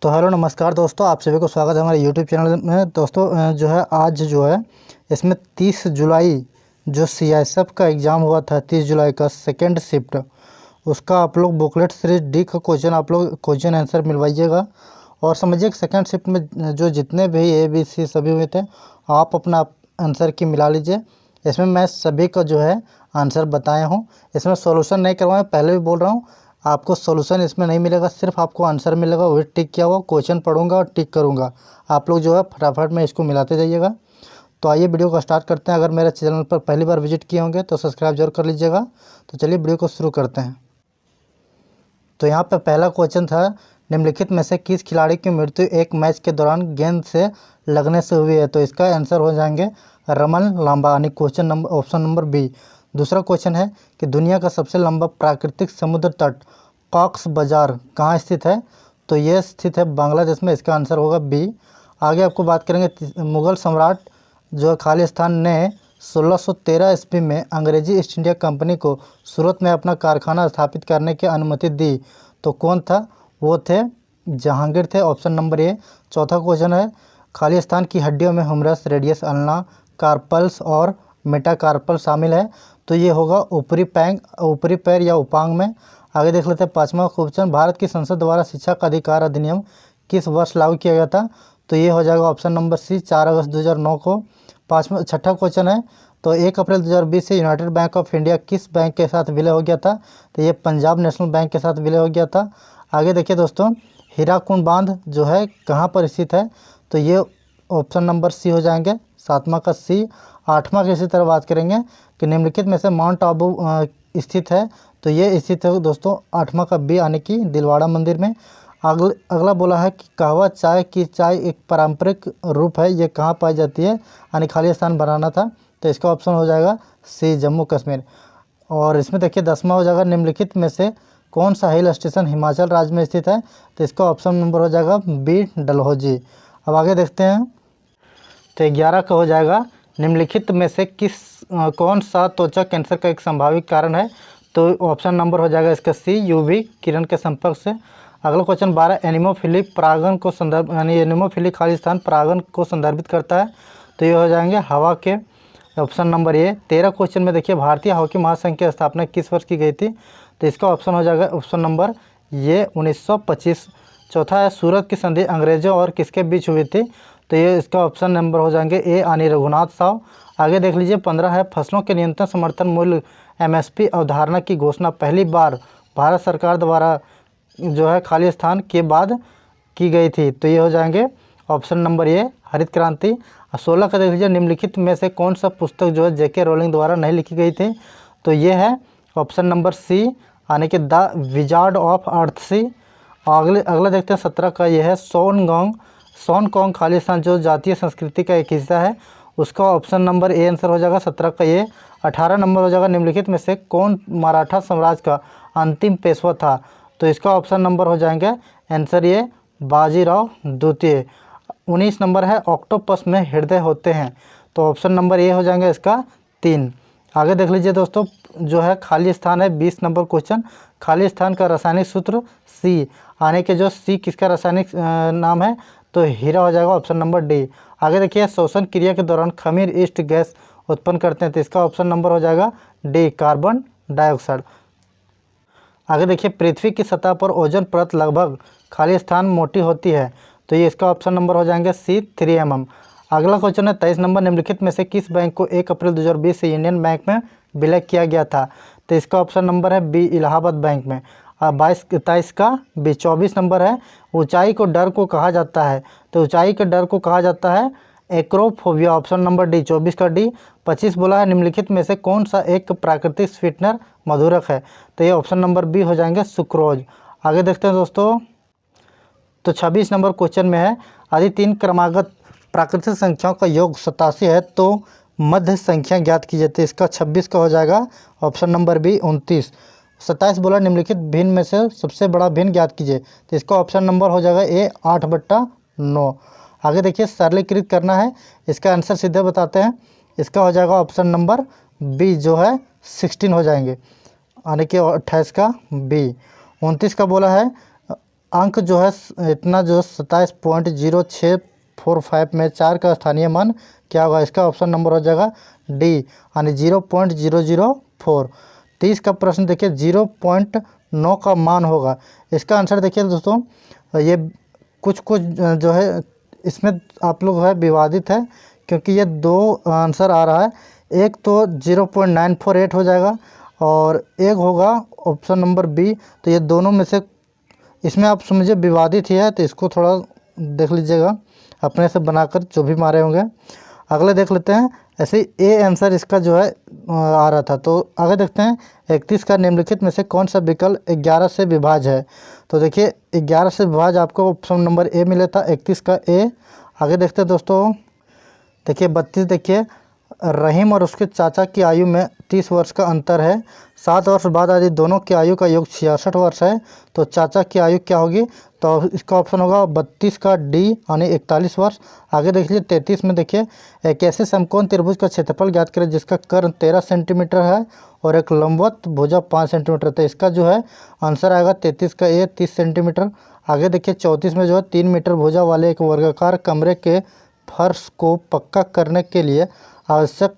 तो हेलो नमस्कार दोस्तों, आप सभी को स्वागत है हमारे यूट्यूब चैनल में। दोस्तों जो है आज जो है इसमें 30 जुलाई जो सीआईएसएफ का एग्ज़ाम हुआ था, 30 जुलाई का सेकंड शिफ्ट, उसका आप लोग बुकलेट सीरीज डी का क्वेश्चन आप लोग क्वेश्चन आंसर मिलवाइएगा। और समझिए कि सेकंड शिफ्ट में जो जितने भी ए बी सी सभी हुए थे, आप अपना आंसर की मिला लीजिए। इसमें मैं सभी का जो है आंसर बताया हूँ, इसमें सॉल्यूशन नहीं करवाया, पहले भी बोल रहा हूँ। आपको सॉल्यूशन इसमें नहीं मिलेगा, सिर्फ आपको आंसर मिलेगा, वही टिक किया हुआ क्वेश्चन पढ़ूंगा और टिक करूंगा। आप लोग जो है फटाफट में इसको मिलाते जाइएगा। तो आइए वीडियो को स्टार्ट करते हैं। अगर मेरे चैनल पर पहली बार विजिट किए होंगे तो सब्सक्राइब जरूर कर लीजिएगा। तो चलिए वीडियो को शुरू करते हैं। तो यहाँ पर पहला क्वेश्चन था, निम्नलिखित में से किस खिलाड़ी की मृत्यु एक मैच के दौरान गेंद से लगने से हुई है? तो इसका आंसर हो जाएंगे रमन लांबा, यानी question number option number B. दूसरा क्वेश्चन है कि दुनिया का सबसे लंबा प्राकृतिक समुद्र तट कॉक्स बाजार कहाँ स्थित है? तो ये स्थित है बांग्लादेश में, इसका आंसर होगा बी। आगे आपको बात करेंगे, मुगल सम्राट जो है खालिस्तान ने 1613 ईस्वी में अंग्रेजी ईस्ट इंडिया कंपनी को सूरत में अपना कारखाना स्थापित करने की अनुमति दी। तो कौन था? वो थे जहांगीर थे, ऑप्शन नंबर ए। चौथा क्वेश्चन है, खालिस्तान की हड्डियों में हुमरस, रेडियस, अल्ना, कार्पल्स और मेटाकार्पल शामिल है। तो ये होगा ऊपरी पैर या उपांग में। आगे देख लेते हैं पाँचवा क्वेश्चन, भारत की संसद द्वारा शिक्षा का अधिकार अधिनियम किस वर्ष लागू किया गया था? तो ये हो जाएगा ऑप्शन नंबर सी, 4 अगस्त 2009 को। छठा क्वेश्चन है, तो 1 अप्रैल 2020 से यूनाइटेड बैंक ऑफ इंडिया किस बैंक के साथ विलय हो गया था? तो ये पंजाब नेशनल बैंक के साथ विलय हो गया था। आगे देखिए दोस्तों, हीराकुंड बांध जो है कहाँ पर स्थित है? तो ये ऑप्शन नंबर सी हो जाएंगे, सातवां का सी। आठवां की इसी तरह बात करेंगे कि निम्नलिखित में से माउंट आबू स्थित है। तो ये स्थित है दोस्तों आठवां का बी, यानी कि दिलवाड़ा मंदिर में। अगला बोला है कि कहवा चाय की चाय एक पारंपरिक रूप है, ये कहाँ पाई जाती है? यानी खालिस्तान बनाना था। तो इसका ऑप्शन हो जाएगा सी, जम्मू कश्मीर। और इसमें देखिए 10वां हो जाएगा, निम्नलिखित में से कौन सा हिल स्टेशन हिमाचल राज्य में स्थित है? तो इसका ऑप्शन नंबर हो जाएगा बी, डलहौजी। अब आगे देखते हैं, तो 11 का हो जाएगा, निम्नलिखित में से कौन सा त्वचा कैंसर का एक संभावित कारण है? तो ऑप्शन नंबर हो जाएगा इसका सी, यूवी किरण के संपर्क से। अगला क्वेश्चन 12, एनिमोफिली परागन को संदर्भ, यानी एनिमोफिली खालिस्तान परागन को संदर्भित करता है। तो ये हो जाएंगे हवा के, ऑप्शन नंबर ए। 13 क्वेश्चन में देखिए, भारतीय हॉकी महासंघ की स्थापना किस वर्ष की गई थी? तो इसका ऑप्शन हो जाएगा ऑप्शन नंबर ये 1925। चौथा है, सूरत की संधि अंग्रेजों और किसके बीच हुई थी? तो ये इसका ऑप्शन नंबर हो जाएंगे ए, यानी रघुनाथ साव। आगे देख लीजिए 15 है, फसलों के न्यूनतम समर्थन मूल्य एमएसपी अवधारणा की घोषणा पहली बार भारत सरकार द्वारा जो है खालिस्तान के बाद की गई थी। तो ये हो जाएंगे ऑप्शन नंबर ए, हरित क्रांति। 16 का देख लीजिए, निम्नलिखित में से कौन सा पुस्तक जो है जेके रोलिंग द्वारा नहीं लिखी गई थी? तो ये है ऑप्शन नंबर सी, यानी कि द विजार्ड ऑफ अर्थसी। अगला देखते हैं 17 का, ये है सोनगोंग खालिस्तान जो जातीय संस्कृति का एक हिस्सा है, उसका ऑप्शन नंबर ए आंसर हो जाएगा 17 का ये। 18 नंबर हो जाएगा, निम्नलिखित में से कौन मराठा साम्राज्य का अंतिम पेशवा था? तो इसका ऑप्शन नंबर हो जाएंगे आंसर ये, बाजीराव द्वितीय। 19 नंबर है, ऑक्टोपस में हृदय होते हैं। तो ऑप्शन नंबर ए हो जाएंगे इसका 3। आगे देख लीजिए दोस्तों, जो है खालिस्तान है 20 नंबर क्वेश्चन, खालिस्तान का रासायनिक सूत्र सी, आने के जो सी किसका रासायनिक नाम है? तो हीरा हो जाएगा ऑप्शन नंबर डी। आगे देखिए, श्वसन क्रिया के दौरान खमीर ईस्ट गैस उत्पन्न करते हैं। तो इसका ऑप्शन नंबर हो जाएगा डी, कार्बन डाइऑक्साइड। आगे देखिए, पृथ्वी की सतह पर ओजोन परत लगभग खालिस्तान मोटी होती है। तो ये इसका ऑप्शन नंबर हो जाएंगे सी, 3 mm। अगला क्वेश्चन है 23 नंबर, निम्नलिखित में से किस बैंक को 1 अप्रैल 2020 से यूनियन बैंक में विलय किया गया था? तो इसका ऑप्शन नंबर है बी, इलाहाबाद बैंक में। 23 का बी। 24 नंबर है, ऊंचाई को डर को कहा जाता है। तो ऊंचाई के डर को कहा जाता है एक्रोफोबिया, ऑप्शन नंबर डी, 24 का डी। 25 बोला है, निम्नलिखित में से कौन सा एक प्राकृतिक स्वीटनर मधुरक है? तो ये ऑप्शन नंबर बी हो जाएंगे सुक्रोज। आगे देखते हैं दोस्तों, तो 26 नंबर क्वेश्चन में है, यदि 3 क्रमागत प्राकृतिक संख्याओं का योग 87 है तो मध्य संख्या ज्ञात कीजिए। तो इसका 26 का हो जाएगा ऑप्शन नंबर बी, 29। 27 बोला, निम्नलिखित भिन्न में से सबसे बड़ा भिन्न ज्ञात कीजिए। तो इसका ऑप्शन नंबर हो जाएगा ए, 8/9। आगे देखिए, सरलीकृत करना है, इसका आंसर सीधे बताते हैं। इसका हो जाएगा ऑप्शन नंबर बी, जो है 16 हो जाएंगे, यानी कि 28 का बी। 29 का बोला है, अंक जो है इतना जो 27.0645 में 4 का स्थानीय मान क्या होगा? इसका ऑप्शन नंबर हो जाएगा डी, यानी 0.004। 30 का प्रश्न देखिए 0.9 का मान होगा। इसका आंसर देखिए दोस्तों, ये कुछ जो है इसमें आप लोग है विवादित है, क्योंकि ये दो आंसर आ रहा है। एक तो 0.948 हो जाएगा और एक होगा ऑप्शन नंबर बी। तो ये दोनों में से इसमें आप समझिए विवादित ही है, तो इसको थोड़ा देख लीजिएगा अपने से बनाकर जो भी मारे होंगे। अगले देख लेते हैं। ऐसे ही ए आंसर इसका जो है आ रहा था। तो आगे देखते हैं 31 का निम्नलिखित में से कौन सा विकल्प 11 से विभाज्य है? तो देखिए 11 से विभाज्य आपको ऑप्शन नंबर ए मिला था, 31 का ए। आगे देखते हैं दोस्तों, देखिए 32 देखिए रहीम और उसके चाचा की आयु में 30 वर्ष का अंतर है। 7 वर्ष बाद यदि दोनों की आयु का योग 66 वर्ष है तो चाचा की आयु क्या होगी? तो इसका ऑप्शन होगा 32 का डी, यानी 41 वर्ष। आगे देख लीजिए 33 में देखिए एक ऐसे समकोण त्रिभुज का क्षेत्रफल ज्ञात करें जिसका कर्ण 13 सेंटीमीटर है और एक लंबवत भुजा 5 सेंटीमीटर। तो इसका जो है आंसर आएगा 33 का ए, 30 सेंटीमीटर। आगे देखिए 34 में जो है 3 मीटर भुजा वाले एक वर्गाकार कमरे के फर्श को पक्का करने के लिए आवश्यक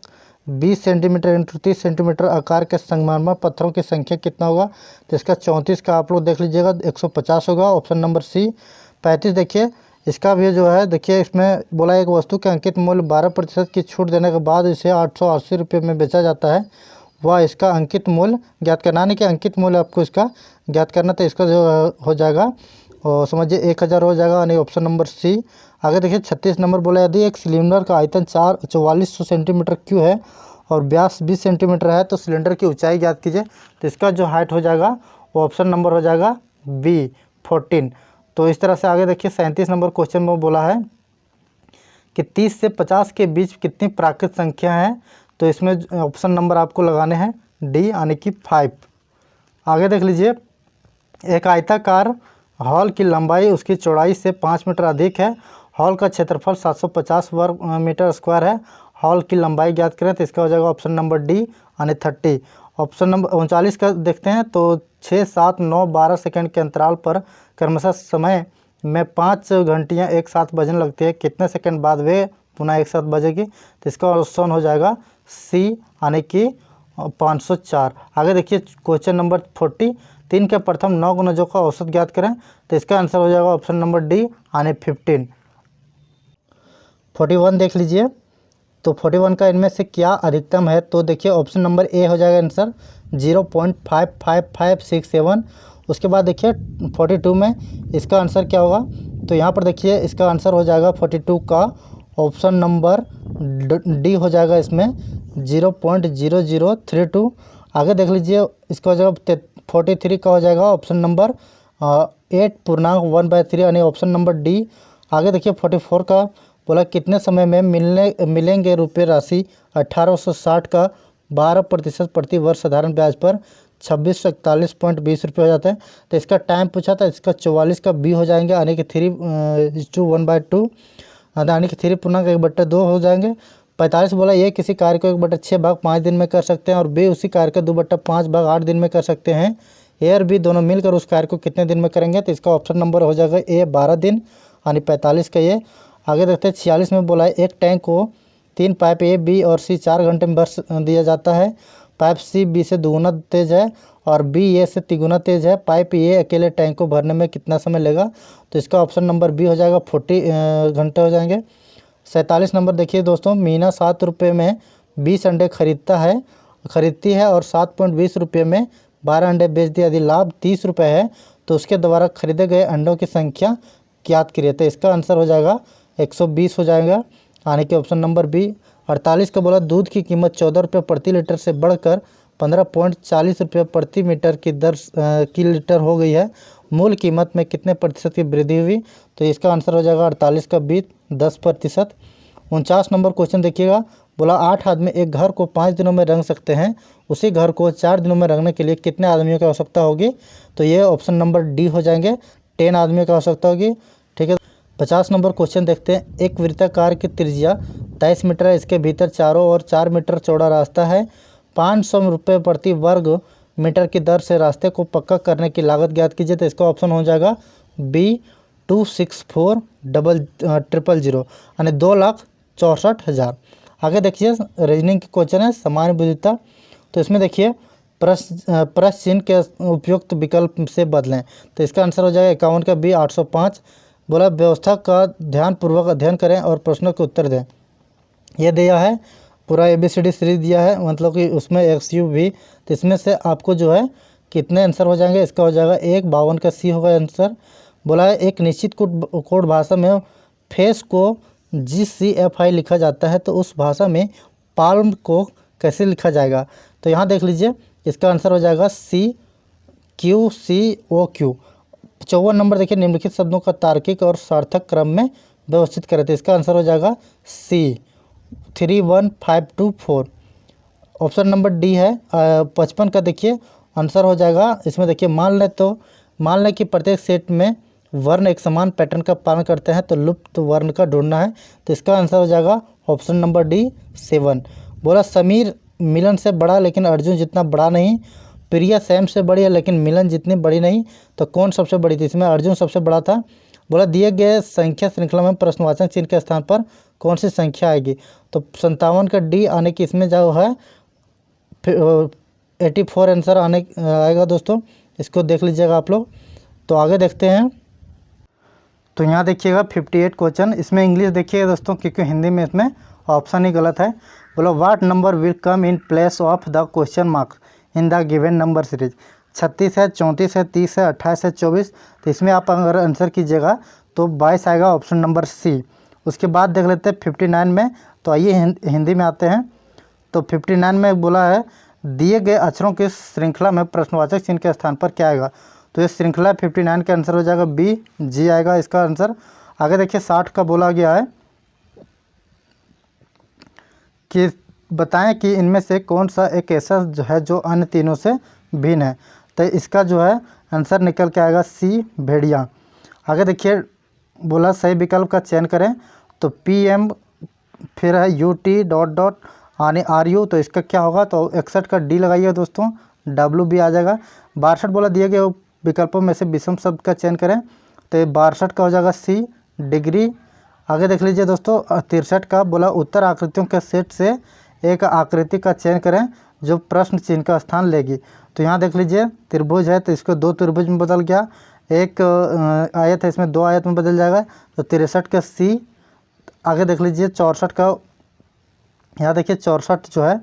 20 सेंटीमीटर इंटू 30 सेंटीमीटर आकार के संगमरमर पत्थरों की संख्या कितना होगा? तो इसका 34 का आप लोग देख लीजिएगा 150 होगा, ऑप्शन नंबर सी। 35 देखिए इसका भी जो है, देखिए इसमें बोला एक वस्तु के अंकित मूल्य 12% की छूट देने के बाद इसे 880 रुपये में बेचा जाता है, वह इसका अंकित मूल्य ज्ञात करना, नहीं कि अंकित मूल्य आपको इसका ज्ञात करना। तो इसका जो हो जाएगा और समझिए 1000 हो जाएगा, यानी ऑप्शन नंबर सी। आगे देखिए 36 नंबर बोला यदि एक सिलेंडर का आयतन 4400 सेंटीमीटर क्यूब है और व्यास 20 सेंटीमीटर है तो सिलेंडर की ऊंचाई ज्ञात कीजिए। तो इसका जो हाइट हो जाएगा वो ऑप्शन नंबर हो जाएगा बी, 14। तो इस तरह से आगे देखिए 37 नंबर क्वेश्चन में बोला है कि 30 से 50 के बीच कितनी प्राकृत संख्या हैं? तो इसमें ऑप्शन नंबर आपको लगाने हैं डी, यानी कि 5। आगे देख लीजिए एक आयताकार हॉल की लंबाई उसकी चौड़ाई से 5 मीटर अधिक है। हॉल का क्षेत्रफल 750 वर्ग मीटर स्क्वायर है। हॉल की लंबाई ज्ञात करें तो इसका हो जाएगा ऑप्शन नंबर डी, यानी 30। ऑप्शन नंबर 39 का देखते हैं। तो 6, 7, 9, 12 सेकंड के अंतराल पर क्रमशः समय में 5 घंटियाँ एक साथ बजने लगती है, कितने सेकंड बाद वे पुनः एक साथ बजेगी? तो इसका ऑप्शन हो जाएगा सी, यानी कि 504। आगे देखिए क्वेश्चन नंबर 40, 3 के प्रथम 9 गुणजों का औसत ज्ञात करें। तो इसका आंसर हो जाएगा ऑप्शन नंबर डी, यानी 15। 41 देख लीजिए। तो 41 का इनमें से क्या अधिकतम है? तो देखिए ऑप्शन नंबर ए हो जाएगा आंसर 0.55567। उसके बाद देखिए 42 में इसका आंसर क्या होगा? तो यहाँ पर देखिए इसका आंसर हो जाएगा 42 का ऑप्शन नंबर डी हो जाएगा, इसमें 0.0032। आगे देख लीजिए इसका हो जाएगा 43 का हो जाएगा ऑप्शन नंबर 8.1/3, यानी ऑप्शन नंबर डी। आगे देखिए 44 का बोला कितने समय में मिलेंगे रुपये राशि 1860 का 12% प्रति वर्ष साधारण ब्याज पर 2641.20 रुपये हो जाता है। तो इसका टाइम पूछा था, इसका 44 का बी हो जाएंगे, यानी कि 3:1/2, यानी कि 3.1/2 हो जाएंगे। 45 बोला ये किसी कार्य को 1/6 भाग 5 दिन में कर सकते हैं और बी उसी कार्य का 2/5 भाग 8 दिन में कर सकते हैं। ए और बी दोनों मिलकर उस कार्य को कितने दिन में करेंगे? तो इसका ऑप्शन नंबर हो जाएगा ए, 12 दिन, यानी 45 का ये। आगे देखते हैं 46 में बोला है एक टैंक को 3 पाइप ए, बी और सी 4 घंटे में भर दिया जाता है। पाइप सी बी से दोगुना तेज है और बी ए से तिगुना तेज है। पाइप ए अकेले टैंक को भरने में कितना समय लेगा? तो इसका ऑप्शन नंबर बी हो जाएगा 40 घंटे हो जाएंगे। 47 नंबर देखिए दोस्तों, मीना 7 रुपये में 20 अंडे खरीदती है और 7.20 रुपये में 12 अंडे बेच दिए। यदि लाभ 30 रुपये है तो उसके द्वारा खरीदे गए अंडों की संख्या ज्ञात करिए। तो इसका आंसर हो जाएगा 120 हो जाएगा, यानी कि ऑप्शन नंबर बी। 48 का बोला दूध की कीमत 14 रुपये प्रति लीटर से बढ़कर 15.40 रुपये प्रति मीटर की दर की लीटर हो गई है, मूल कीमत में कितने प्रतिशत की वृद्धि हुई? तो इसका आंसर हो जाएगा 48 का बी, 10%। 49 नंबर क्वेश्चन देखिएगा, बोला 8 आदमी एक घर को 5 दिनों में रंग सकते हैं, उसी घर को 4 दिनों में रंगने के लिए कितने आदमियों की आवश्यकता होगी? तो ये ऑप्शन नंबर डी हो जाएंगे, 10 आदमियों की आवश्यकता होगी। ठीक है। 50 नंबर क्वेश्चन देखते हैं। एक वृत्ताकार की त्रिज्या 23 मीटर है, इसके भीतर चारों ओर 4 मीटर चौड़ा रास्ता है। 500 रुपये प्रति वर्ग मीटर की दर से रास्ते को पक्का करने की लागत ज्ञात कीजिए। तो इसका ऑप्शन हो जाएगा बी 264,000 यानी 2,64,000। आगे देखिए रीजनिंग के क्वेश्चन है सामान्य बुद्धिता। तो इसमें देखिए प्रश्न चिन्ह के उपयुक्त विकल्प से बदलें। तो इसका आंसर हो जाएगा 51 का बी 805। बोला व्यवस्था का ध्यानपूर्वक अध्ययन करें और प्रश्नों के उत्तर दें। यह दिया है पूरा ABCD सीरीज दिया है, मतलब कि उसमें XU भी। तो इसमें से आपको जो है कितने आंसर हो जाएंगे, इसका हो जाएगा 152 का सी होगा आंसर। बोला है एक निश्चित कोड भाषा में फेस को GCFI लिखा जाता है, तो उस भाषा में पाल्म को कैसे लिखा जाएगा। तो यहाँ देख लीजिए इसका आंसर हो जाएगा CQCOQ। 54 नंबर देखिए निम्नलिखित शब्दों का तार्किक और सार्थक क्रम में व्यवस्थित करें। तो इसका आंसर हो जाएगा C 31524। ऑप्शन नंबर डी है 55 का देखिए आंसर हो जाएगा। इसमें देखिए मान लें कि प्रत्येक सेट में वर्ण एक समान पैटर्न का पालन करते हैं, तो लुप्त वर्ण का ढूंढना है। तो इसका आंसर हो जाएगा ऑप्शन नंबर डी 7। बोला समीर मिलन से बड़ा लेकिन अर्जुन जितना बड़ा नहीं, प्रिया सैम से बड़ी है लेकिन मिलन जितनी बड़ी नहीं, तो कौन सबसे बड़ी थी। इसमें अर्जुन सबसे बड़ा था। बोला दिए गए संख्या श्रृंखला में प्रश्नवाचक चिन्ह के स्थान पर कौन सी संख्या आएगी। तो 57 का डी आने की इसमें जो है 84 आंसर आएगा दोस्तों। इसको देख लीजिएगा आप लोग। तो आगे देखते हैं। तो यहाँ देखिएगा 58 क्वेश्चन, इसमें इंग्लिश देखिएगा दोस्तों, क्योंकि हिंदी में इसमें ऑप्शन ही गलत है। बोलो what number will come in place of the question marks in the given number series. 36 है, 34 है, 30 है, 28 है, 24। तो इसमें आप अगर आंसर कीजिएगा तो 22 आएगा, ऑप्शन नंबर सी। उसके बाद देख लेते हैं 59 में। तो आइए हिंदी में आते हैं। तो 59 में बोला है दिए गए अक्षरों की श्रृंखला में प्रश्नवाचक चिन्ह के स्थान पर क्या आएगा। तो ये श्रृंखला 59 का आंसर हो जाएगा बी जी आएगा इसका आंसर। आगे देखिए 60 का बोला गया है कि बताएं कि इनमें से कौन सा एक ऐसा जो है जो अन्य तीनों से भिन्न है। तो इसका जो है आंसर निकल के आएगा सी भेड़िया। आगे देखिए बोला सही विकल्प का चयन करें। तो PM फिर है UT डॉट डॉट यानी RU। तो इसका क्या होगा, तो 61 का डी लगाइए दोस्तों, WB आ जाएगा। 62 बोला दिए गए विकल्पों में से विषम शब्द का चयन करें। तो 62 का हो जाएगा सी डिग्री। आगे देख लीजिए दोस्तों 63 का बोला उत्तर आकृतियों के सेट से एक आकृति का चयन करें जो प्रश्न चिन्ह का स्थान लेगी। तो यहाँ देख लीजिए त्रिभुज है, तो इसको 2 त्रिभुज में बदल गया। एक आयत है, इसमें 2 आयत में बदल जाएगा। तो 63 का सी। आगे देख लीजिए 64 का, यहाँ देखिए 64 जो है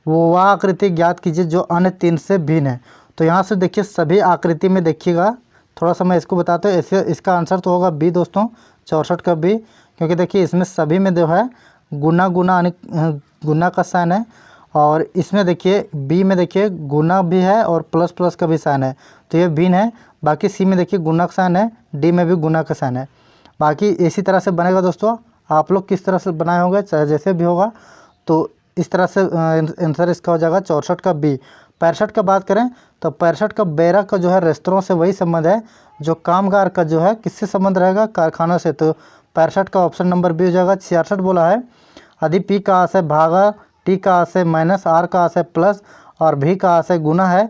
वो वह आकृति ज्ञात कीजिए जो अन्य 3 से भिन्न है। तो यहाँ से देखिए सभी आकृति में देखिएगा, थोड़ा सा मैं इसको बताता हूँ। ऐसे इसका आंसर तो होगा बी दोस्तों, 64 का बी, क्योंकि देखिए इसमें सभी में जो है गुना यानी गुना का साइन है। और इसमें देखिए बी में देखिए गुना भी है और प्लस प्लस का भी साइन है, तो ये भिन्न है। बाकी सी में देखिए गुना का साइन है, डी में भी गुना का साइन है। बाकी इसी तरह से बनेगा दोस्तों। आप लोग किस तरह से बनाए होंगे चाहे जैसे भी होगा, तो इस तरह से आंसर इसका हो जाएगा 64 का बी। 65 का बात करें तो 65 का बेरा का जो है रेस्तरों से वही संबंध है जो कामगार का जो है किससे संबंध रहेगा, कारखाना से। तो 65 का ऑप्शन नंबर बी हो जाएगा। 66 बोला है यदि P का आशय भागा, T का आशय माइनस, R का आशय प्लस और V का आशय गुना है,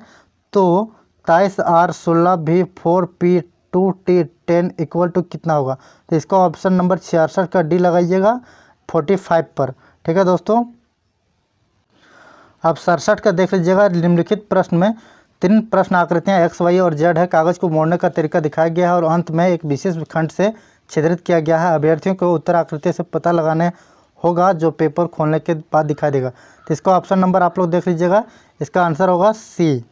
तो 23R 16 V 4P 2T 10 equal to कितना होगा। तो इसका ऑप्शन नंबर 66 का डी लगाइएगा 45 पर। ठीक है दोस्तों। अब 67 का देख लीजिएगा। निम्नलिखित प्रश्न में 3 प्रश्न आकृतियाँ X, Y और Z है। कागज़ को मोड़ने का तरीका दिखाया गया है और अंत में एक विशेष खंड से छिद्रित किया गया है। अभ्यर्थियों को उत्तर आकृति से पता लगाने होगा जो पेपर खोलने के बाद दिखाई देगा। तो इसका ऑप्शन नंबर आप लोग देख लीजिएगा, इसका आंसर होगा सी।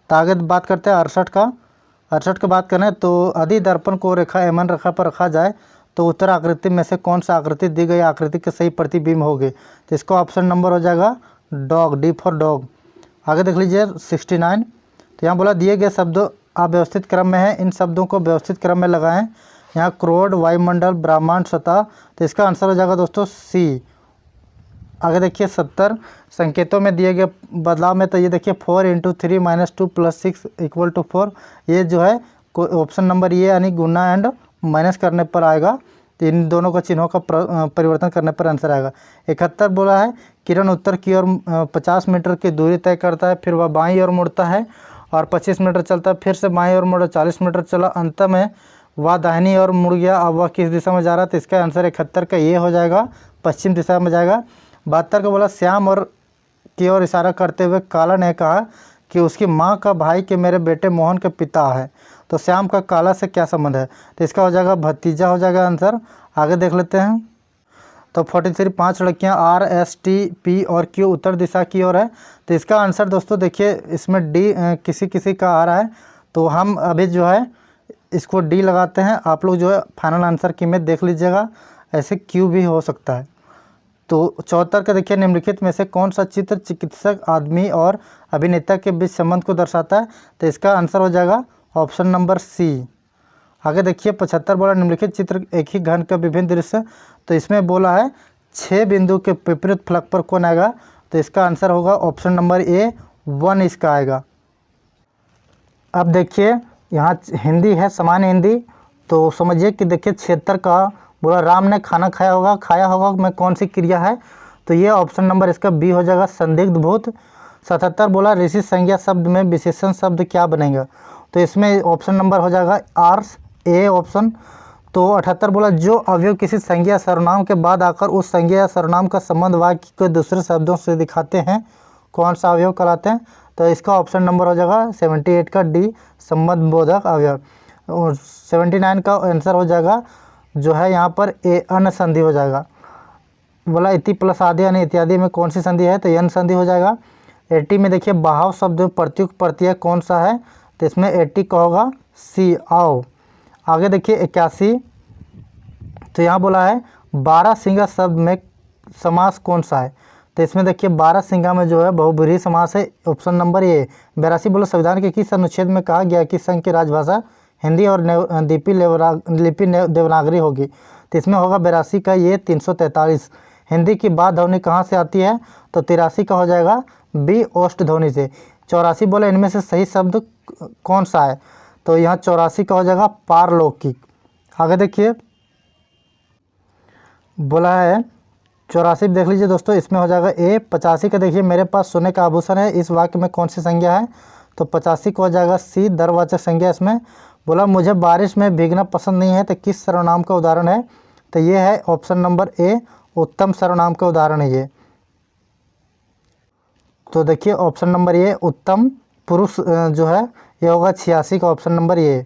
तो आगे बात करते हैं 68 का। 68 का बात करें तो यदि दर्पण को रेखा एमन रेखा पर रखा जाए तो उत्तर आकृति में से कौन सा आकृति दी गई आकृति के सही प्रतिबिंब होगी। तो इसका ऑप्शन नंबर हो जाएगा डॉग, डी फॉर डॉग। आगे देख लीजिए 69। तो यहाँ बोला दिए गए शब्द अव्यवस्थित क्रम में है, इन शब्दों को व्यवस्थित क्रम में लगाएं। यहाँ क्रोड, वायुमंडल, ब्रह्मांड, सतह। तो इसका आंसर हो जाएगा दोस्तों सी। आगे देखिए 70 संकेतों में दिए गए बदलाव में, तो ये देखिए 4 × 3 - 2 + 6 = 4। ये जो है ऑप्शन नंबर ये यानी गुना एंड माइनस करने पर आएगा। तो इन दोनों का चिन्हों का परिवर्तन करने पर आंसर आएगा। 71 बोला है किरण उत्तर की ओर 50 मीटर की दूरी तय करता है, फिर वह बाईं ओर मुड़ता है और 25 मीटर चलता है, फिर से बाईं ओर मुड़ा, 40 मीटर चला, अंत में वह दाहिनी ओर मुड़ गया, अब वह किस दिशा में जा रहा है? तो इसका आंसर 71 का ये हो जाएगा, पश्चिम दिशा में जाएगा। 72 का बोला श्याम और की ओर इशारा करते हुए काला ने कहा कि उसकी माँ का भाई के मेरे बेटे मोहन के पिता है। तो श्याम का काला से क्या संबंध है? तो इसका हो जाएगा भतीजा हो जाएगा आंसर। आगे देख लेते हैं। तो 43 5 लड़कियां आर एस टी पी और क्यू उत्तर दिशा की ओर है। तो इसका आंसर दोस्तों देखिए इसमें डी किसी किसी का आ रहा है, तो हम अभी जो है इसको डी लगाते हैं। आप लोग जो है फाइनल आंसर की में देख लीजिएगा, ऐसे क्यू भी हो सकता है। तो 74 का देखिए निम्नलिखित में से कौन सा चित्र चिकित्सक आदमी और अभिनेता के बीच संबंध को दर्शाता है? तो इसका आंसर हो जाएगा ऑप्शन नंबर सी। आगे देखिए 75 बोला निम्नलिखित चित्र एक ही घन का विभिन्न दृश्य। तो इसमें बोला है 6 बिंदु के विपरीत फलक पर कौन आएगा? तो इसका आंसर होगा ऑप्शन नंबर ए 1 इसका आएगा। अब देखिए यहाँ हिंदी है, सामान्य हिंदी। तो समझिए कि देखिए 76 का बोला राम ने खाना खाया होगा में कौन सी क्रिया है? तो ये ऑप्शन नंबर इसका बी हो जाएगा, संदिग्ध भूत। 77 बोला ऋषि संज्ञा शब्द में विशेषण शब्द क्या बनेगा? तो इसमें ऑप्शन नंबर हो जाएगा आर्स ए ऑप्शन। तो 78 बोला जो अवयव किसी संज्ञा या सर्वनाम के बाद आकर उस संज्ञा या सर्वनाम का संबंध वाक्य के दूसरे शब्दों से दिखाते हैं, कौन सा अवयव कहलाते हैं? तो इसका ऑप्शन नंबर हो जाएगा 78 का डी, संबंध बोधक अवयव। और 79 का आंसर हो जाएगा जो है यहाँ पर ए अन संधि हो जाएगा। बोला इति प्लस आदि यानी इत्यादि में कौन सी संधि है? तो यन संधि हो जाएगा। 80 में देखिए बहाव शब्द प्रत्युक्त प्रत्यय कौन सा है? तो इसमें 80 का होगा सी आओ। आगे देखिए 81, तो यहाँ बोला है 12 सिंगा शब्द में समास कौन सा है? तो इसमें देखिए 12 सिंगा में जो है बहुब्रीहि समास है, ऑप्शन नंबर ए। 82 बोला संविधान के किस अनुच्छेद में कहा गया कि संघ की राजभाषा हिंदी और लिपि देवनागरी होगी? तो इसमें होगा 82 का ये 343। हिंदी की बात ध्वनि कहाँ से आती है? तो 83 का हो जाएगा बी ओष्ठ ध्वनि से। 84 बोला इनमें से सही शब्द कौन सा है? तो यहाँ 84 का हो जाएगा पारलौकिक। आगे देखिए बोला है 84 देख लीजिए दोस्तों, इसमें हो जाएगा ए। 85 का देखिए मेरे पास सोने का आभूषण है, इस वाक्य में कौन सी संज्ञा है? तो 85 को हो जाएगा सी दरवाचक संज्ञा। इसमें बोला मुझे बारिश में भीगना पसंद नहीं है, तो किस सर्वनाम का उदाहरण है? तो ये है ऑप्शन नंबर ए उत्तम सर्वनाम का उदाहरण है ये। तो देखिए ऑप्शन नंबर ए उत्तम पुरुष जो है ये होगा 86 का ऑप्शन नंबर ए।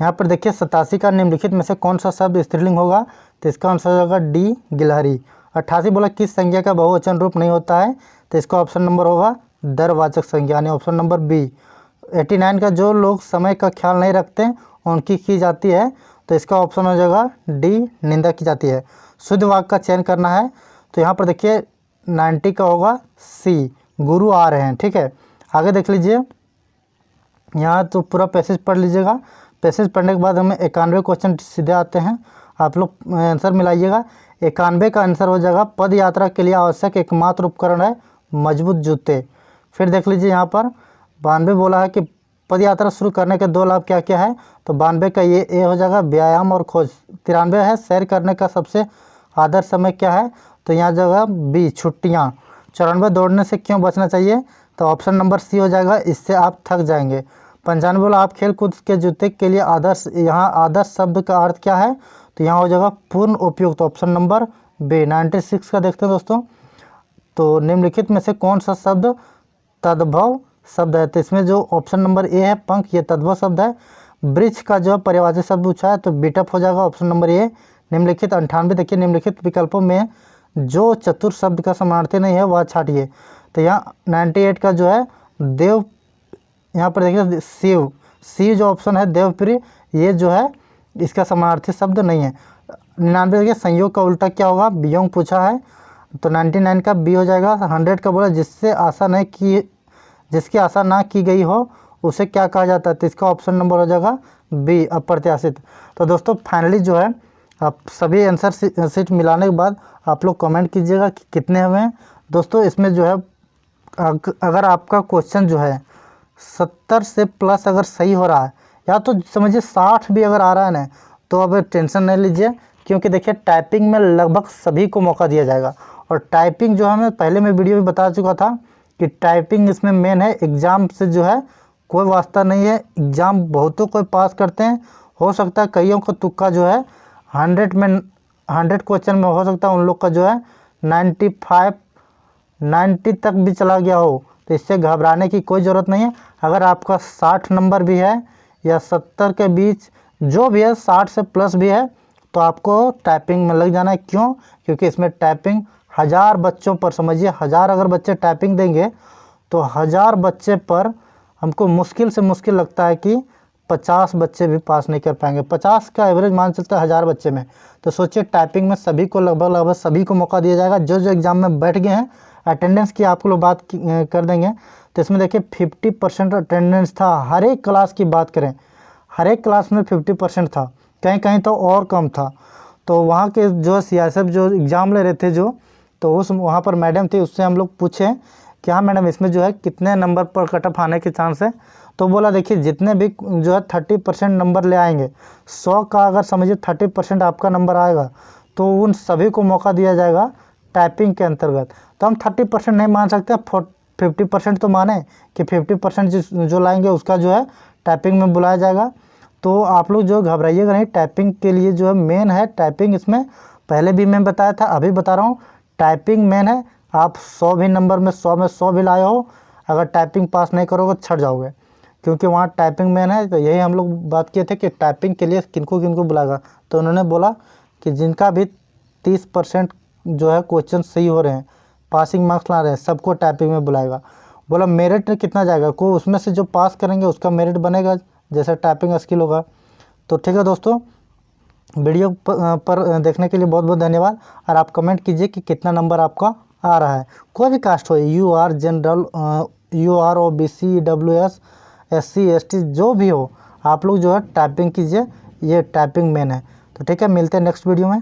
यहाँ पर देखिए 87 का निम्नलिखित में से कौन सा शब्द स्त्रीलिंग होगा? तो इसका आंसर होगा डी गिलहरी। 88 बोला किस संज्ञा का बहुवचन रूप नहीं होता है? तो इसका ऑप्शन नंबर होगा दरवाचक संज्ञा यानी ऑप्शन नंबर बी। 89 का जो लोग समय का ख्याल नहीं रखते उनकी की जाती है, तो इसका ऑप्शन हो जाएगा डी निंदा की जाती है। शुद्ध वाक्य का चयन करना है, तो यहाँ पर देखिए 90 का होगा सी गुरु आ रहे हैं। ठीक है, आगे देख लीजिए यहाँ तो पूरा पैसेज पढ़ लीजिएगा। पैसेज पढ़ने के बाद हमें 91 क्वेश्चन सीधे आते हैं, आप लोग आंसर मिलाइएगा। 91 का आंसर हो जाएगा पद यात्रा के लिए आवश्यक एकमात्र उपकरण है मजबूत जूते। फिर देख लीजिए यहाँ पर 92 बोला है कि पद यात्रा शुरू करने के 2 लाभ क्या क्या है? तो 92 का ये ए हो जाएगा व्यायाम और खोज। 93 है सैर करने का सबसे आदर्श समय क्या है? तो यहाँ जगह बी छुट्टियाँ। 94 दौड़ने से क्यों बचना चाहिए? तो ऑप्शन नंबर सी हो जाएगा इससे आप थक जाएंगे। 95 बोला आप खेल कूद के जूते के लिए आदर्श, यहाँ आदर्श शब्द का अर्थ क्या है? तो यहाँ हो जाएगा पूर्ण उपयुक्त, ऑप्शन नंबर बी। 96 का देखते हैं दोस्तों, तो निम्नलिखित में से कौन सा शब्द तद्भव शब्द है? तो इसमें जो ऑप्शन नंबर ए है पंख, ये तद्भव शब्द है। वृक्ष का जो परिवाची शब्द पूछा है तो बीटअप हो जाएगा, ऑप्शन नंबर ए। निम्नलिखित 98 देखिए निम्नलिखित विकल्पों में जो चतुर शब्द का समानार्थी नहीं है वह छाटिए। तो यहाँ 98 का जो है देव, यहाँ पर देखिए शिव, शिव जो ऑप्शन है देवप्रिय, ये जो है इसका समानार्थी शब्द नहीं है। 99 देखिए संयोग का उल्टा क्या होगा? वियोग पूछा है, तो 99 का बी हो जाएगा। 100 का बोला जिसकी आशा ना की गई हो उसे क्या कहा जाता है? तो इसका ऑप्शन नंबर हो जाएगा बी अप्रत्याशित। तो दोस्तों फाइनली जो है आप सभी आंसर सीट मिलाने के बाद आप लोग कमेंट कीजिएगा कि कितने हुए हैं। दोस्तों इसमें जो है अगर आपका क्वेश्चन जो है 70 से प्लस अगर सही हो रहा है, या तो समझिए 60 भी अगर आ रहा है ना, तो अब टेंशन नहीं लीजिए, क्योंकि देखिए टाइपिंग में लगभग सभी को मौका दिया जाएगा। और टाइपिंग जो है मैं पहले में वीडियो भी बता चुका था कि टाइपिंग इसमें मेन है। एग्ज़ाम से जो है कोई वास्ता नहीं है, एग्ज़ाम बहुतों को पास करते हैं, हो सकता है कईयों का तुक्का जो है 100 क्वेश्चन में हो सकता है उन लोग का जो है 95 90 तक भी चला गया हो। तो इससे घबराने की कोई ज़रूरत नहीं है। अगर आपका 60 नंबर भी है या 70 के बीच जो भी है, 60 से प्लस भी है, तो आपको टाइपिंग में लग जाना है। क्यों? क्योंकि इसमें टाइपिंग 1000 बच्चों पर, समझिए 1000 अगर बच्चे टाइपिंग देंगे तो 1000 बच्चे पर हमको मुश्किल से मुश्किल लगता है कि 50 बच्चे भी पास नहीं कर पाएंगे। 50 का एवरेज मान चलता है 1000 बच्चे में। तो सोचिए टाइपिंग में सभी को लगभग सभी को मौका दिया जाएगा। जो एग्ज़ाम में बैठ गए हैं, अटेंडेंस की आप लोग बात कर देंगे तो इसमें देखिए 50% अटेंडेंस था। हर एक क्लास की बात करें, हर एक क्लास में 50% था, कहीं कहीं तो और कम था। तो वहाँ के जो CISF जो एग्ज़ाम ले रहे थे तो उस वहाँ पर मैडम थी, उससे हम लोग पूछे कि हाँ मैडम इसमें जो है कितने नंबर पर कट ऑफ आने के चांस है। तो बोला देखिए जितने भी जो है 30% नंबर ले आएंगे, 100 का अगर समझिए 30% आपका नंबर आएगा तो उन सभी को मौका दिया जाएगा टाइपिंग के अंतर्गत। तो हम 30% नहीं मान सकते, 50% तो माने कि 50% जो लाएंगे उसका जो है टाइपिंग में बुलाया जाएगा। तो आप लोग जो घबराइएगा नहीं, टाइपिंग के लिए जो है मेन है टाइपिंग। इसमें पहले भी मैं बताया था, अभी बता रहा हूँ, टाइपिंग मेन है। आप 100 भी नंबर में 100 में 100 भी लाए हो, अगर टाइपिंग पास नहीं करोगे छट जाओगे, क्योंकि वहाँ टाइपिंग मेन है। तो यही हम लोग बात किए थे कि टाइपिंग के लिए किनको किनको बुलाएगा। तो उन्होंने बोला कि जिनका भी 30% जो है क्वेश्चन सही हो रहे हैं, पासिंग मार्क्स ला रहे हैं, सबको टाइपिंग में बुलाएगा। बोला मेरिट कितना जाएगा, को उसमें से जो पास करेंगे उसका मेरिट बनेगा, जैसे टाइपिंग स्किल होगा। तो ठीक है दोस्तों, वीडियो पर देखने के लिए बहुत बहुत धन्यवाद। और आप कमेंट कीजिए कि कितना नंबर आपका आ रहा है। कोई भी कास्ट हो, UR general, UR OBC EWS SC ST जो भी हो, आप लोग जो है टाइपिंग कीजिए, ये टाइपिंग मेन है। तो ठीक है, मिलते हैं नेक्स्ट वीडियो में।